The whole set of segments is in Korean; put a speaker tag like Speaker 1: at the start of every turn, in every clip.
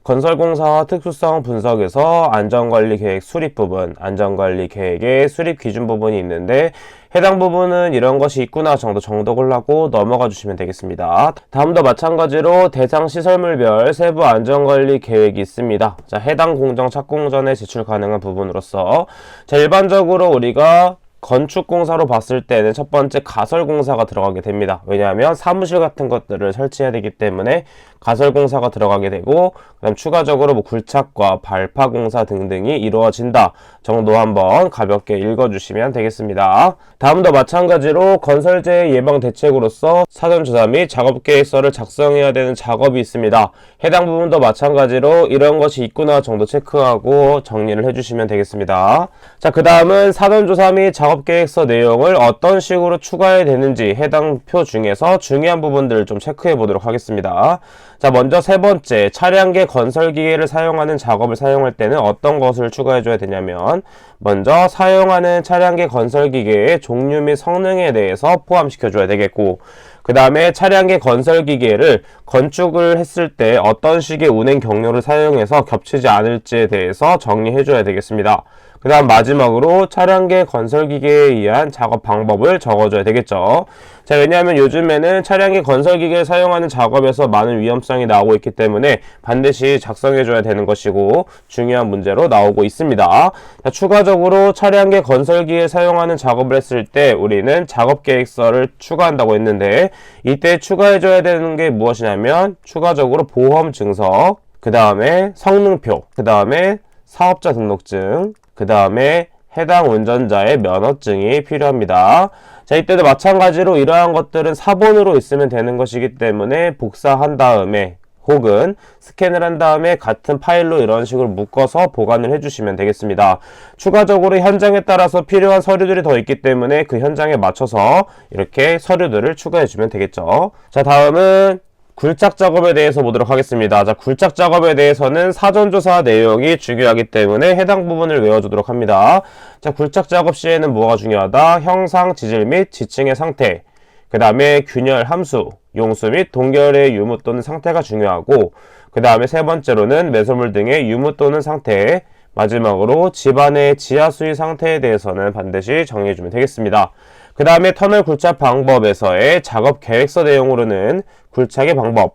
Speaker 1: 건설공사와 특수성 분석에서 안전관리계획 수립 부분, 안전관리계획의 수립 기준 부분이 있는데 해당 부분은 이런 것이 있구나 정도 정독을 하고 넘어가 주시면 되겠습니다. 다음도 마찬가지로 대상 시설물별 세부 안전관리 계획이 있습니다. 자, 해당 공정 착공 전에 제출 가능한 부분으로서 자, 일반적으로 우리가 건축공사로 봤을 때는 첫 번째 가설공사가 들어가게 됩니다. 왜냐하면 사무실 같은 것들을 설치해야 되기 때문에 가설공사가 들어가게 되고, 그다음 추가적으로 뭐 굴착과 발파공사 등등이 이루어진다 정도 한번 가볍게 읽어주시면 되겠습니다. 다음도 마찬가지로 건설재해 예방 대책으로서 사전조사 및 작업계획서를 작성해야 되는 작업이 있습니다. 해당 부분도 마찬가지로 이런 것이 있구나 정도 체크하고 정리를 해주시면 되겠습니다. 자, 그 다음은 사전조사 및 작업계획서 내용을 어떤 식으로 추가해야 되는지 해당 표 중에서 중요한 부분들을 좀 체크해 보도록 하겠습니다. 자, 먼저 세 번째, 차량계 건설기계를 사용하는 작업을 사용할 때는 어떤 것을 추가해 줘야 되냐면, 먼저 사용하는 차량계 건설기계의 종류 및 성능에 대해서 포함시켜 줘야 되겠고, 그 다음에 차량계 건설기계를 건축을 했을 때 어떤 식의 운행 경로를 사용해서 겹치지 않을지에 대해서 정리해 줘야 되겠습니다. 그 다음 마지막으로 차량계 건설기계에 의한 작업 방법을 적어줘야 되겠죠. 자, 왜냐하면 요즘에는 차량계 건설기계를 사용하는 작업에서 많은 위험성이 나오고 있기 때문에 반드시 작성해줘야 되는 것이고 중요한 문제로 나오고 있습니다. 자, 추가적으로 차량계 건설기계를 사용하는 작업을 했을 때 우리는 작업계획서를 추가한다고 했는데, 이때 추가해줘야 되는 게 무엇이냐면 추가적으로 보험증서, 그 다음에 성능표, 그 다음에 사업자 등록증, 그 다음에 해당 운전자의 면허증이 필요합니다. 자, 이때도 마찬가지로 이러한 것들은 사본으로 있으면 되는 것이기 때문에 복사한 다음에 혹은 스캔을 한 다음에 같은 파일로 이런 식으로 묶어서 보관을 해주시면 되겠습니다. 추가적으로 현장에 따라서 필요한 서류들이 더 있기 때문에 그 현장에 맞춰서 이렇게 서류들을 추가해주면 되겠죠. 자, 다음은 굴착 작업에 대해서 보도록 하겠습니다. 자, 굴착 작업에 대해서는 사전조사 내용이 중요하기 때문에 해당 부분을 외워주도록 합니다. 자, 굴착 작업 시에는 뭐가 중요하다? 형상, 지질 및 지층의 상태, 그 다음에 균열, 함수, 용수 및 동결의 유무 또는 상태가 중요하고, 그 다음에 세 번째로는 매설물 등의 유무 또는 상태, 마지막으로 집안의 지하수위 상태에 대해서는 반드시 정리해주면 되겠습니다. 그 다음에 터널 굴착 방법에서의 작업 계획서 내용으로는 굴착의 방법,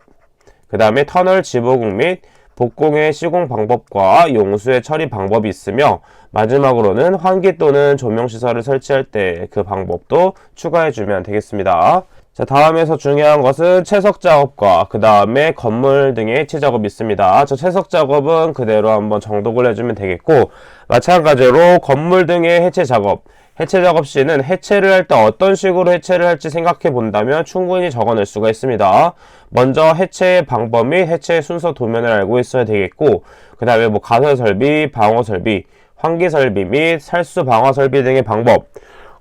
Speaker 1: 그 다음에 터널 지보공 및 복공의 시공 방법과 용수의 처리 방법이 있으며, 마지막으로는 환기 또는 조명시설을 설치할 때 그 방법도 추가해주면 되겠습니다. 자, 다음에서 중요한 것은 채석 작업과 그 다음에 건물 등의 해체 작업이 있습니다. 저 채석 작업은 그대로 한번 정독을 해주면 되겠고, 마찬가지로 건물 등의 해체 작업, 해체 작업 시는 해체를 할 때 어떤 식으로 해체를 할지 생각해 본다면 충분히 적어낼 수가 있습니다. 먼저 해체의 방법 및 해체의 순서 도면을 알고 있어야 되겠고, 그 다음에 뭐 가설 설비, 방어 설비, 환기 설비 및 살수 방화 설비 등의 방법,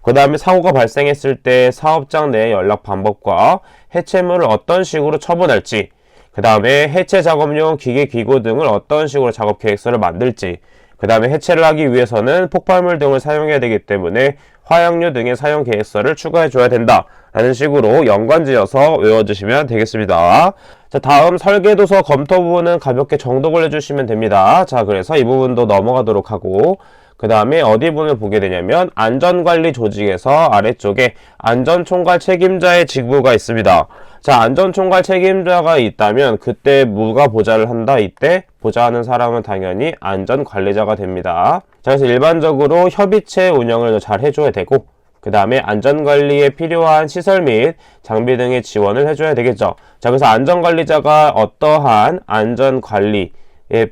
Speaker 1: 그 다음에 사고가 발생했을 때 사업장 내 연락 방법과 해체물을 어떤 식으로 처분할지, 그 다음에 해체 작업용 기계 기구 등을 어떤 식으로 작업 계획서를 만들지, 그 다음에 해체를 하기 위해서는 폭발물 등을 사용해야 되기 때문에 화약류 등의 사용 계획서를 추가해 줘야 된다 라는 식으로 연관지어서 외워주시면 되겠습니다. 자, 다음 설계도서 검토 부분은 가볍게 정독을 해주시면 됩니다. 자, 그래서 이 부분도 넘어가도록 하고, 그 다음에 어디 부분을 보게 되냐면 안전관리 조직에서 아래쪽에 안전총괄 책임자의 직무가 있습니다. 자, 안전총괄 책임자가 있다면 그때 누가 보좌를 한다? 이때 보좌하는 사람은 당연히 안전관리자가 됩니다. 자, 그래서 일반적으로 협의체 운영을 잘 해줘야 되고, 그 다음에 안전관리에 필요한 시설 및 장비 등의 지원을 해줘야 되겠죠. 자, 그래서 안전관리자가 어떠한 안전관리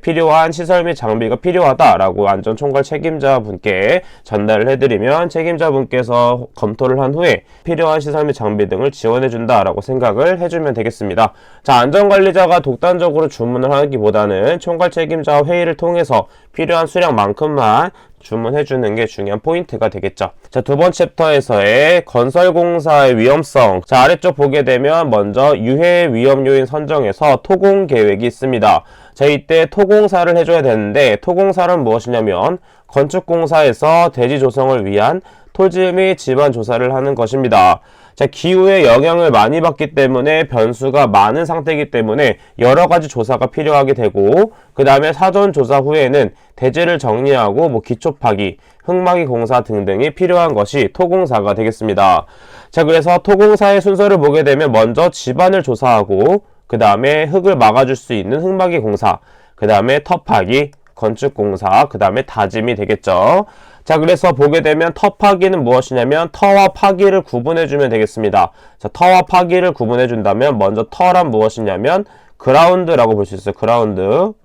Speaker 1: 필요한 시설 및 장비가 필요하다라고 안전총괄 책임자분께 전달을 해드리면 책임자분께서 검토를 한 후에 필요한 시설 및 장비 등을 지원해준다라고 생각을 해주면 되겠습니다. 자, 안전관리자가 독단적으로 주문을 하기보다는 총괄 책임자와 회의를 통해서 필요한 수량만큼만 주문해주는 게 중요한 포인트가 되겠죠. 자, 두 번째 챕터에서의 건설공사의 위험성. 자, 아래쪽 보게 되면 먼저 유해 위험 요인 선정에서 토공 계획이 있습니다. 자, 이때 토공사를 해줘야 되는데, 토공사는 무엇이냐면 건축공사에서 대지 조성을 위한 토지 및 집안 조사를 하는 것입니다. 자, 기후의 영향을 많이 받기 때문에 변수가 많은 상태이기 때문에 여러 가지 조사가 필요하게 되고, 그 다음에 사전 조사 후에는 대지를 정리하고 기초 파기, 흙막이 공사 등등이 필요한 것이 토공사가 되겠습니다. 자, 그래서 토공사의 순서를 보게 되면 먼저 지반을 조사하고, 그 다음에 흙을 막아줄 수 있는 흙막이 공사, 그 다음에 터파기, 건축공사, 그 다음에 다짐이 되겠죠. 자, 그래서 보게 되면 터파기는 무엇이냐면 터와 파기를 구분해주면 되겠습니다. 자, 터와 파기를 구분해준다면 먼저 터란 무엇이냐면 그라운드라고 볼 수 있어요.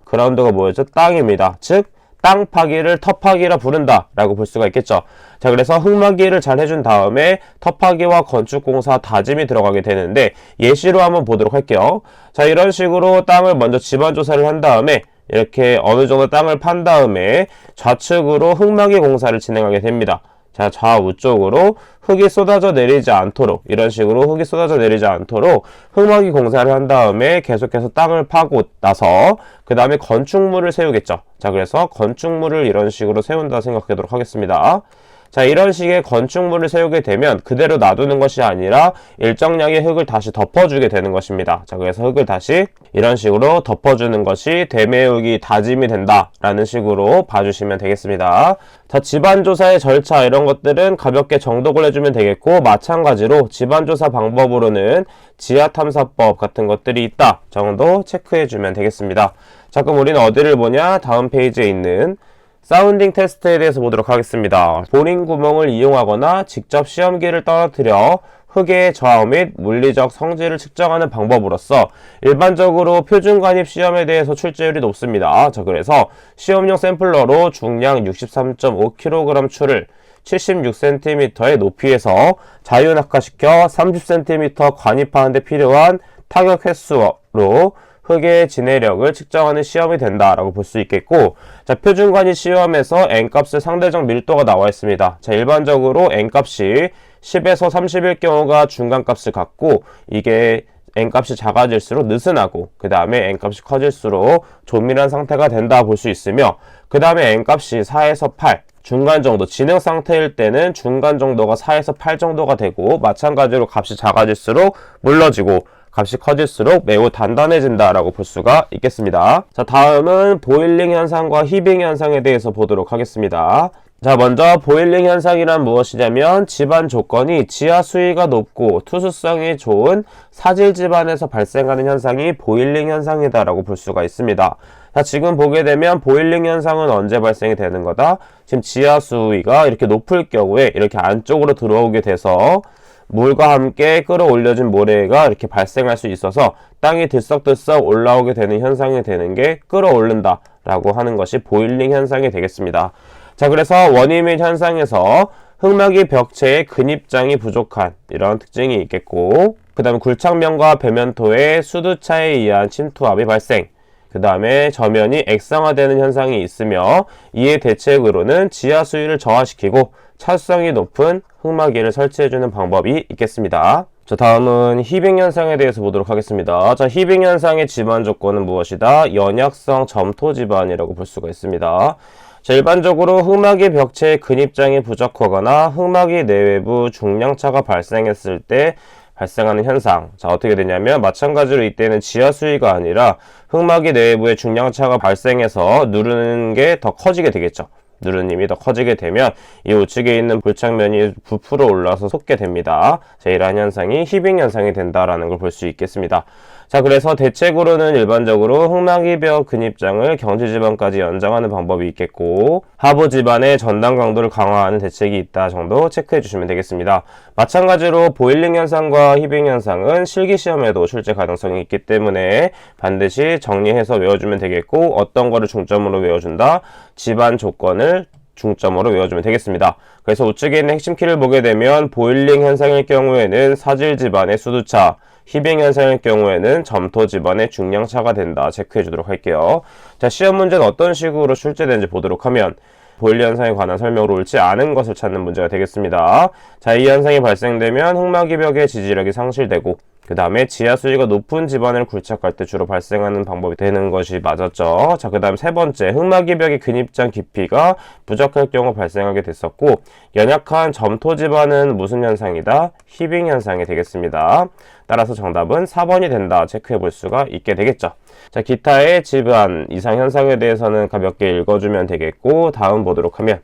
Speaker 1: 그라운드가 뭐였죠? 땅입니다. 즉 땅 파기를 터파기라 부른다 라고 볼 수가 있겠죠. 자, 그래서 흙막이를 잘 해준 다음에 터파기와 건축공사, 다짐이 들어가게 되는데 예시로 한번 보도록 할게요. 자, 이런 식으로 땅을 먼저 지반조사를 한 다음에 이렇게 어느 정도 땅을 판 다음에 좌측으로 흙막이 공사를 진행하게 됩니다. 자, 좌우 쪽으로 흙이 쏟아져 내리지 않도록, 이런 식으로 흙이 쏟아져 내리지 않도록 흙막이 공사를 한 다음에 계속해서 땅을 파고 나서 그 다음에 건축물을 세우겠죠. 자, 그래서 건축물을 이런 식으로 세운다 생각하도록 하겠습니다. 자, 이런 식의 건축물을 세우게 되면 그대로 놔두는 것이 아니라 일정량의 흙을 다시 덮어주게 되는 것입니다. 자, 그래서 흙을 다시 이런 식으로 덮어주는 것이 되메우기, 다짐이 된다라는 식으로 봐주시면 되겠습니다. 자, 지반조사의 절차 이런 것들은 가볍게 정독을 해주면 되겠고, 마찬가지로 지반조사 방법으로는 지하탐사법 같은 것들이 있다 정도 체크해주면 되겠습니다. 자, 그럼 우리는 어디를 보냐? 다음 페이지에 있는 사운딩 테스트에 대해서 보도록 하겠습니다. 보링 구멍을 이용하거나 직접 시험기를 떨어뜨려 흙의 저하 및 물리적 성질을 측정하는 방법으로서 일반적으로 표준관입 시험에 대해서 출제율이 높습니다. 자, 그래서 시험용 샘플러로 중량 63.5kg 추를 76cm의 높이에서 자유낙하시켜 30cm 관입하는 데 필요한 타격 횟수로 흙의 진해력을 측정하는 시험이 된다라고 볼 수 있겠고, 자, 표준관입 시험에서 N값의 상대적 밀도가 나와 있습니다. 자, 일반적으로 N값이 10에서 30일 경우가 중간값을 갖고, 이게 N값이 작아질수록 느슨하고, 그 다음에 N값이 커질수록 조밀한 상태가 된다 볼 수 있으며, 그 다음에 N값이 4에서 8, 중간 정도, 진행 상태일 때는 중간 정도가 4에서 8 정도가 되고, 마찬가지로 값이 작아질수록 물러지고, 값이 커질수록 매우 단단해진다라고 볼 수가 있겠습니다. 자, 다음은 보일링 현상과 히빙 현상에 대해서 보도록 하겠습니다. 자, 먼저 보일링 현상이란 무엇이냐면 지반 조건이 지하 수위가 높고 투수성이 좋은 사질 지반에서 발생하는 현상이 보일링 현상이다라고 볼 수가 있습니다. 자, 지금 보게 되면 보일링 현상은 언제 발생이 되는 거다? 지금 지하 수위가 이렇게 높을 경우에 이렇게 안쪽으로 들어오게 돼서 물과 함께 끌어올려진 모래가 이렇게 발생할 수 있어서 땅이 들썩들썩 올라오게 되는 현상이 되는 게 끌어오른다 라고 하는 것이 보일링 현상이 되겠습니다. 자, 그래서 원인 및 현상에서 흙막이 벽체의 근입장이 부족한 이런 특징이 있겠고, 그 다음에 굴착면과 배면토의 수두차에 의한 침투압이 발생, 그 다음에 저면이 액상화되는 현상이 있으며, 이에 대책으로는 지하 수위를 저하시키고 차수성이 높은 흙막이를 설치해주는 방법이 있겠습니다. 자, 다음은 히빙 현상에 대해서 보도록 하겠습니다. 자, 히빙 현상의 지반 조건은 무엇이다? 연약성 점토 지반이라고 볼 수가 있습니다. 자, 일반적으로 흙막이 벽체의 근입장이 부족하거나 흙막이 내외부 중량차가 발생했을 때 발생하는 현상. 자, 어떻게 되냐면 마찬가지로 이때는 지하 수위가 아니라 흙막이 내외부에 중량차가 발생해서 누르는 게 더 커지게 되겠죠. 누르는 힘이 더 커지게 되면 이 우측에 있는 불착면이 부풀어 올라서 솟게 됩니다. 자, 이러한 현상이 히빙 현상이 된다라는 걸 볼 수 있겠습니다. 자, 그래서 대책으로는 일반적으로 흙막이 벽 근입장을 경지지반까지 연장하는 방법이 있겠고, 하부 지반의 전단 강도를 강화하는 대책이 있다 정도 체크해 주시면 되겠습니다. 마찬가지로 보일링 현상과 히빙 현상은 실기시험에도 출제 가능성이 있기 때문에 반드시 정리해서 외워주면 되겠고, 어떤 거를 중점으로 외워준다? 지반 조건을 중점으로 외워주면 되겠습니다. 그래서 우측에 있는 핵심 키를 보게 되면 보일링 현상일 경우에는 사질 지반의 수두차, 히빙 현상일 경우에는 점토 지반의 중량차가 된다 체크해 주도록 할게요. 자, 시험 문제는 어떤 식으로 출제되는지 보도록 하면 보일링 현상에 관한 설명으로 옳지 않은 것을 찾는 문제가 되겠습니다. 자, 이 현상이 발생되면 흙막이 벽의 지지력이 상실되고, 그 다음에 지하 수위가 높은 집안을 굴착할 때 주로 발생하는 방법이 되는 것이 맞았죠. 자, 그 다음 세 번째, 흙막이 벽의 근입장 깊이가 부족할 경우 발생하게 됐었고, 연약한 점토 집안은 무슨 현상이다? 히빙 현상이 되겠습니다. 따라서 정답은 4번이 된다 체크해 볼 수가 있게 되겠죠. 자, 기타의 집안 이상 현상에 대해서는 가볍게 읽어주면 되겠고, 다음 보도록 하면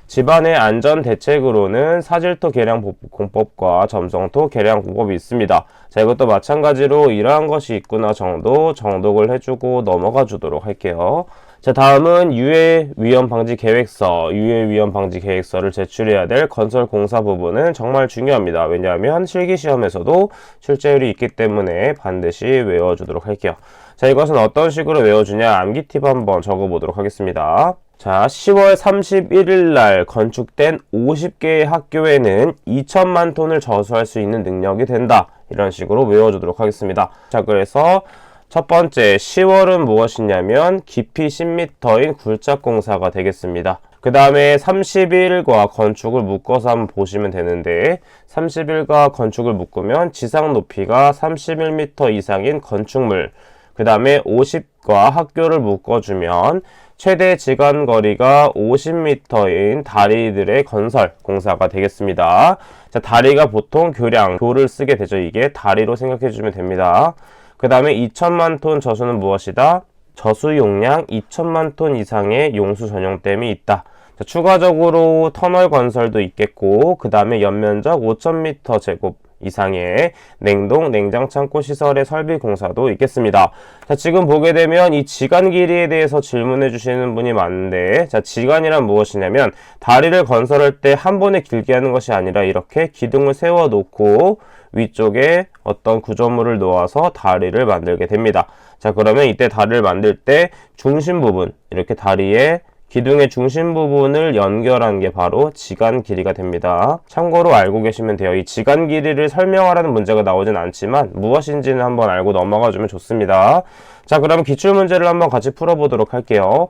Speaker 1: 집안의 안전 대책으로는 사질토 계량 공법과 점성토 계량 공법이 있습니다. 자, 이것도 마찬가지로 이러한 것이 있구나 정도 정독을 해주고 넘어가 주도록 할게요. 자, 다음은 유해 위험 방지 계획서, 유해 위험 방지 계획서를 제출해야 될 건설 공사 부분은 정말 중요합니다. 왜냐하면 실기 시험에서도 출제율이 있기 때문에 반드시 외워주도록 할게요. 자, 이것은 어떤 식으로 외워주냐, 암기 팁 한번 적어보도록 하겠습니다. 자, 10월 31일 날 건축된 50개의 학교에는 2천만 톤을 저수할 수 있는 능력이 된다. 이런 식으로 외워주도록 하겠습니다. 자, 그래서 첫 번째 10월은 무엇이냐면 깊이 10m인 굴착공사가 되겠습니다. 그 다음에 30일과 건축을 묶어서 한번 보시면 되는데 30일과 건축을 묶으면 지상 높이가 31m 이상인 건축물, 그 다음에 50과 학교를 묶어주면 최대 지간 거리가 50m인 다리들의 건설 공사가 되겠습니다. 자, 다리가 보통 교를 쓰게 되죠. 이게 다리로 생각해 주면 됩니다. 그 다음에 2천만 톤 저수는 무엇이다? 저수 용량 2천만 톤 이상의 용수 전용댐이 있다. 자, 추가적으로 터널 건설도 있겠고, 그 다음에 연면적 5,000m 제곱 이상의 냉동, 냉장 창고 시설의 설비 공사도 있겠습니다. 자, 지금 보게 되면 이 지간 길이에 대해서 질문해 주시는 분이 많은데, 자, 지간이란 무엇이냐면 다리를 건설할 때 한 번에 길게 하는 것이 아니라 이렇게 기둥을 세워 놓고 위쪽에 어떤 구조물을 놓아서 다리를 만들게 됩니다. 자, 그러면 이때 다리를 만들 때 중심 부분, 이렇게 다리에 기둥의 중심 부분을 연결한 게 바로 지간 길이가 됩니다. 참고로 알고 계시면 돼요. 이 지간 길이를 설명하라는 문제가 나오진 않지만 무엇인지는 한번 알고 넘어가 주면 좋습니다. 자, 그럼 기출문제를 한번 같이 풀어보도록 할게요.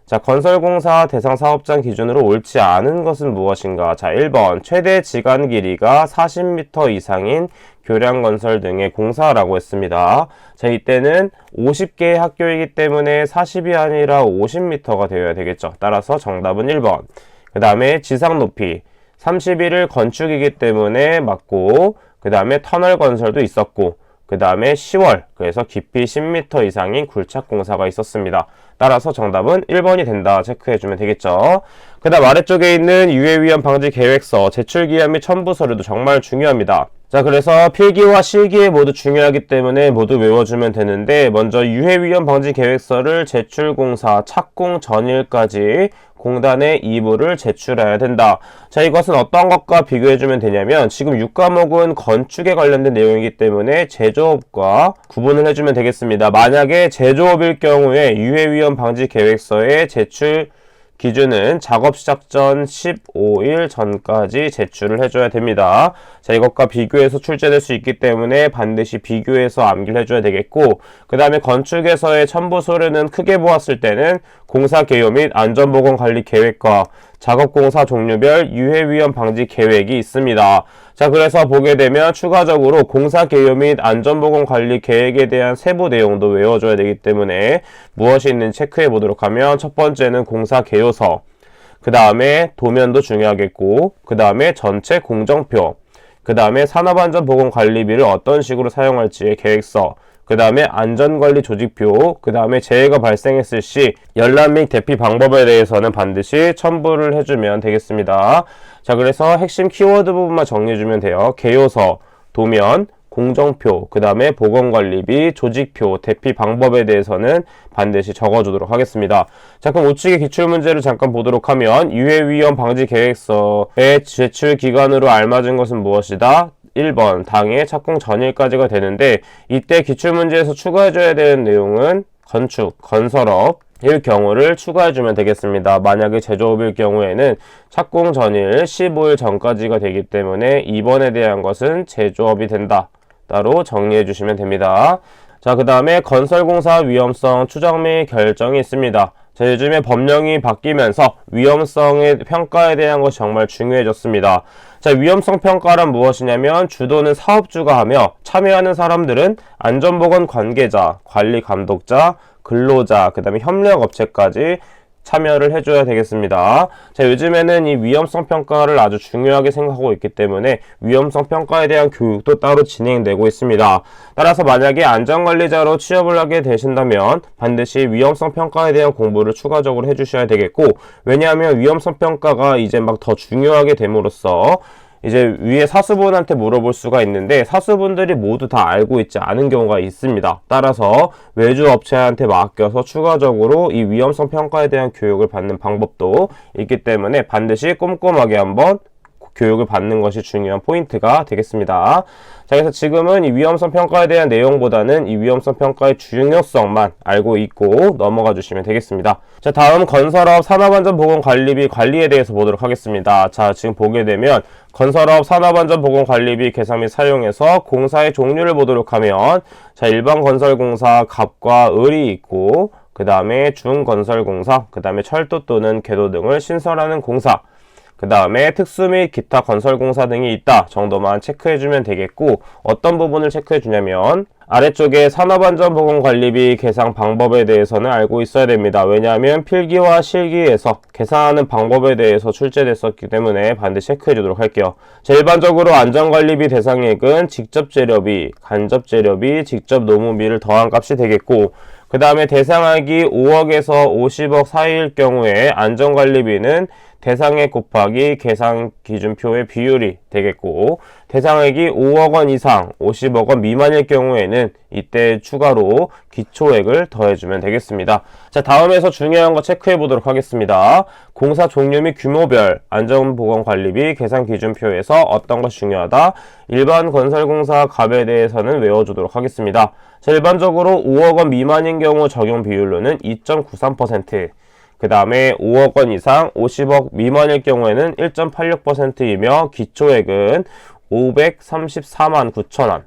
Speaker 1: 자, 건설공사 대상 사업장 기준으로 옳지 않은 것은 무엇인가? 자, 1번 최대 지간 길이가 40m 이상인 교량 건설 등의 공사라고 했습니다. 자, 이때는 50개의 학교이기 때문에 40이 아니라 50m가 되어야 되겠죠. 따라서 정답은 1번. 그 다음에 지상 높이 31일 건축이기 때문에 맞고, 그 다음에 터널 건설도 있었고, 그 다음에 10월, 그래서 깊이 10m 이상인 굴착 공사가 있었습니다. 따라서 정답은 1번이 된다 체크해주면 되겠죠. 그 다음 아래쪽에 있는 유해 위험 방지 계획서 제출기한 및 첨부 서류도 정말 중요합니다. 자, 그래서 필기와 실기 모두 중요하기 때문에 모두 외워주면 되는데, 먼저 유해 위험 방지 계획서를 제출 공사 착공 전일까지 공단에 2부를 제출해야 된다. 자, 이것은 어떤 것과 비교해주면 되냐면, 지금 6과목은 건축에 관련된 내용이기 때문에 제조업과 구분을 해주면 되겠습니다. 만약에 제조업일 경우에 유해 위험 방지 계획서의 제출 기준은 작업 시작 전 15일 전까지 제출을 해줘야 됩니다. 자, 이것과 비교해서 출제될 수 있기 때문에 반드시 비교해서 암기를 해줘야 되겠고, 그 다음에 건축에서의 첨부 서류는 크게 보았을 때는 공사 개요 및 안전보건관리 계획과 작업공사 종류별 유해 위험 방지 계획이 있습니다. 자, 그래서 보게 되면 추가적으로 공사 개요 및 안전보건 관리 계획에 대한 세부 내용도 외워줘야 되기 때문에 무엇이 있는지 체크해 보도록 하면, 첫 번째는 공사 개요서, 그 다음에 도면도 중요하겠고, 그 다음에 전체 공정표, 그 다음에 산업안전보건관리비를 어떤 식으로 사용할지의 계획서, 그 다음에 안전관리 조직표, 그 다음에 재해가 발생했을 시 연락 및 대피 방법에 대해서는 반드시 첨부를 해주면 되겠습니다. 자, 그래서 핵심 키워드 부분만 정리해주면 돼요. 개요서, 도면, 공정표, 그 다음에 보건관리비, 조직표, 대피 방법에 대해서는 반드시 적어주도록 하겠습니다. 자, 그럼 우측의 기출문제를 잠깐 보도록 하면, 유해위험 방지 계획서의 제출 기간으로 알맞은 것은 무엇이다? 1번 당해 착공 전일까지가 되는데, 이때 기출문제에서 추가해줘야 되는 내용은 건축, 건설업 일 경우를 추가해주면 되겠습니다. 만약에 제조업일 경우에는 착공 전일 15일 전까지가 되기 때문에 2번에 대한 것은 제조업이 된다. 따로 정리해 주시면 됩니다. 자, 그 다음에 건설공사 위험성 추정 및 결정이 있습니다. 자, 요즘에 법령이 바뀌면서 위험성의 평가에 대한 것이 정말 중요해졌습니다. 자, 위험성 평가란 무엇이냐면 주도는 사업주가 하며 참여하는 사람들은 안전보건 관계자, 관리 감독자, 근로자, 그 다음에 협력업체까지 참여를 해줘야 되겠습니다. 자, 요즘에는 이 위험성 평가를 아주 중요하게 생각하고 있기 때문에 위험성 평가에 대한 교육도 따로 진행되고 있습니다. 따라서 만약에 안전관리자로 취업을 하게 되신다면 반드시 위험성 평가에 대한 공부를 추가적으로 해주셔야 되겠고, 왜냐하면 위험성 평가가 이제 막 더 중요하게 됨으로써 이제 위에 사수분한테 물어볼 수가 있는데 사수분들이 모두 다 알고 있지 않은 경우가 있습니다. 따라서 외주 업체한테 맡겨서 추가적으로 이 위험성 평가에 대한 교육을 받는 방법도 있기 때문에 반드시 꼼꼼하게 한번 교육을 받는 것이 중요한 포인트가 되겠습니다. 자, 그래서 지금은 이 위험성 평가에 대한 내용보다는 이 위험성 평가의 중요성만 알고 있고 넘어가 주시면 되겠습니다. 자, 다음 건설업 산업안전보건관리비 관리에 대해서 보도록 하겠습니다. 자, 지금 보게 되면 건설업 산업안전보건관리비 계산 및 사용에서 공사의 종류를 보도록 하면, 자, 일반 건설공사 갑과 을이 있고, 그 다음에 중건설공사, 그 다음에 철도 또는 궤도 등을 신설하는 공사, 그 다음에 특수 및 기타 건설공사 등이 있다 정도만 체크해주면 되겠고, 어떤 부분을 체크해주냐면 아래쪽에 산업안전보건관리비 계산 방법에 대해서는 알고 있어야 됩니다. 왜냐하면 필기와 실기에서 계산하는 방법에 대해서 출제됐었기 때문에 반드시 체크해주도록 할게요. 자, 일반적으로 안전관리비 대상액은 직접 재료비, 간접 재료비, 직접 노무비를 더한 값이 되겠고, 그 다음에 대상액이 5억에서 50억 사이일 경우에 안전관리비는 대상액 곱하기 계산기준표의 비율이 되겠고, 대상액이 5억 원 이상 50억 원 미만일 경우에는 이때 추가로 기초액을 더해주면 되겠습니다. 자, 다음에서 중요한 거 체크해 보도록 하겠습니다. 공사 종류 및 규모별 안전보건관리비 계산기준표에서 어떤 것이 중요하다? 일반 건설공사 갑에 대해서는 외워주도록 하겠습니다. 자, 일반적으로 5억 원 미만인 경우 적용 비율로는 2.93%, 그 다음에 5억 원 이상 50억 미만일 경우에는 1.86%이며 기초액은 534만 9천 원,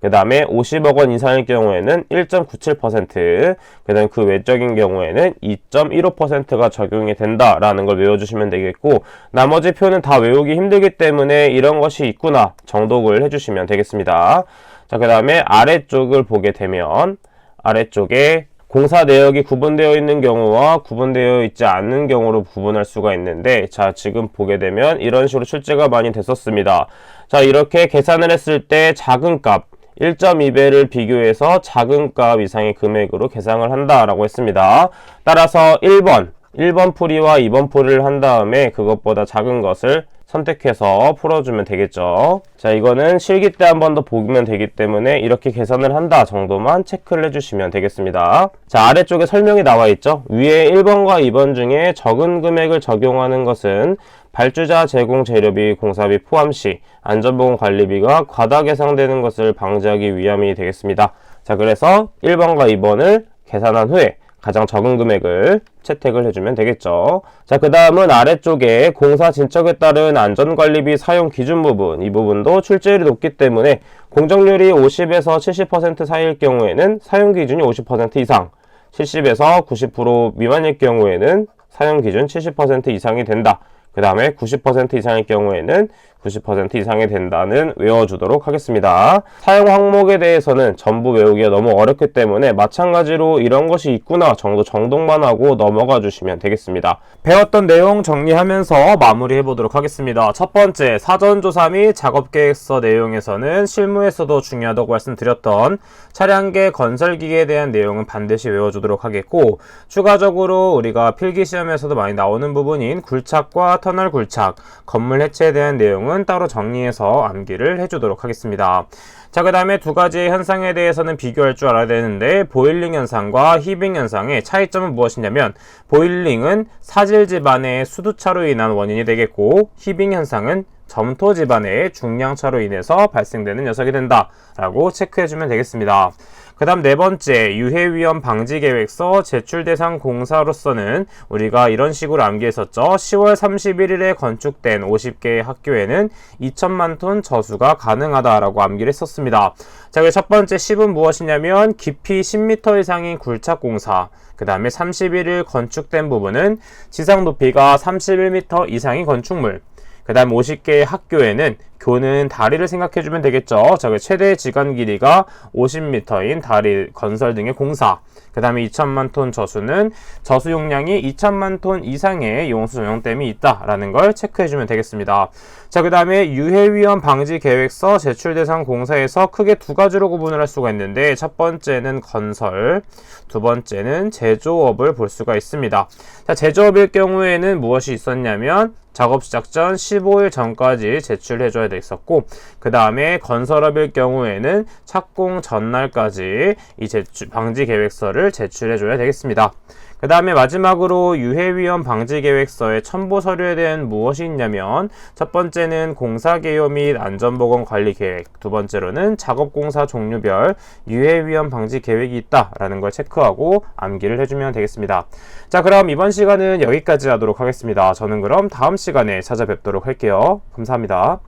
Speaker 1: 그 다음에 50억 원 이상일 경우에는 1.97%, 그 다음에 그 외적인 경우에는 2.15%가 적용이 된다라는 걸 외워주시면 되겠고, 나머지 표는 다 외우기 힘들기 때문에 이런 것이 있구나 정독을 해주시면 되겠습니다. 자, 그 다음에 아래쪽을 보게 되면 아래쪽에 공사 내역이 구분되어 있는 경우와 구분되어 있지 않는 경우로 구분할 수가 있는데, 자, 지금 보게 되면 이런 식으로 출제가 많이 됐었습니다. 자, 이렇게 계산을 했을 때 작은 값 1.2배를 비교해서 작은 값 이상의 금액으로 계산을 한다라고 했습니다. 따라서 1번 풀이와 2번 풀이를 한 다음에 그것보다 작은 것을 선택해서 풀어주면 되겠죠. 자, 이거는 실기 때 한 번 더 보면 되기 때문에 이렇게 계산을 한다 정도만 체크를 해주시면 되겠습니다. 자, 아래쪽에 설명이 나와 있죠. 위에 1번과 2번 중에 적은 금액을 적용하는 것은 발주자 제공 재료비, 공사비 포함 시 안전보건관리비가 과다 계상되는 것을 방지하기 위함이 되겠습니다. 자, 그래서 1번과 2번을 계산한 후에 가장 적은 금액을 채택을 해주면 되겠죠. 자, 그 다음은 아래쪽에 공사 진척에 따른 안전관리비 사용 기준 부분, 이 부분도 출제율이 높기 때문에 공정률이 50에서 70% 사이일 경우에는 사용 기준이 50% 이상, 70에서 90% 미만일 경우에는 사용 기준 70% 이상이 된다. 그 다음에 90% 이상일 경우에는 90% 이상이 된다는 외워주도록 하겠습니다. 사용 항목에 대해서는 전부 외우기가 너무 어렵기 때문에 마찬가지로 이런 것이 있구나 정도 정독만 하고 넘어가 주시면 되겠습니다. 배웠던 내용 정리하면서 마무리해 보도록 하겠습니다. 첫 번째, 사전조사 및 작업계획서 내용에서는 실무에서도 중요하다고 말씀드렸던 차량계 건설기계에 대한 내용은 반드시 외워주도록 하겠고, 추가적으로 우리가 필기시험에서도 많이 나오는 부분인 굴착과 터널 굴착, 건물 해체에 대한 내용은 따로 정리해서 암기를 해주도록 하겠습니다. 자, 그 다음에 두 가지의 현상에 대해서는 비교할 줄 알아야 되는데, 보일링 현상과 히빙 현상의 차이점은 무엇이냐면, 보일링은 사질 지반의 수두차로 인한 원인이 되겠고, 히빙 현상은 점토 지반의 중량차로 인해서 발생되는 녀석이 된다 라고 체크해주면 되겠습니다. 그 다음 네 번째, 유해위험 방지계획서 제출 대상 공사로서는 우리가 이런 식으로 암기했었죠. 10월 31일에 건축된 50개의 학교에는 2천만 톤 저수가 가능하다라고 암기를 했었습니다. 자, 그 첫 번째 10은 무엇이냐면 깊이 10m 이상인 굴착공사, 그 다음에 31일 건축된 부분은 지상 높이가 31m 이상인 건축물, 그 그 다음 50개의 학교에는 교는 다리를 생각해주면 되겠죠. 자, 최대 지간 길이가 50m인 다리 건설 등의 공사. 그 다음에 2천만 톤 저수는 저수 용량이 2천만 톤 이상의 용수 전용댐이 있다라는 걸 체크해주면 되겠습니다. 자, 그 다음에 유해위험 방지 계획서 제출 대상 공사에서 크게 두 가지로 구분을 할 수가 있는데, 첫 번째는 건설, 두 번째는 제조업을 볼 수가 있습니다. 자, 제조업일 경우에는 무엇이 있었냐면 작업 시작 전 15일 전까지 제출해줘야 됐었고, 그 다음에 건설업일 경우에는 착공 전날까지 이 방지 계획서를 제출해줘야 되겠습니다. 그 다음에 마지막으로 유해위험 방지계획서의 첨부 서류에 대한 무엇이 있냐면, 첫 번째는 공사개요 및 안전보건관리계획, 두 번째로는 작업공사 종류별 유해위험 방지계획이 있다라는 걸 체크하고 암기를 해주면 되겠습니다. 자, 그럼 이번 시간은 여기까지 하도록 하겠습니다. 저는 그럼 다음 시간에 찾아뵙도록 할게요. 감사합니다.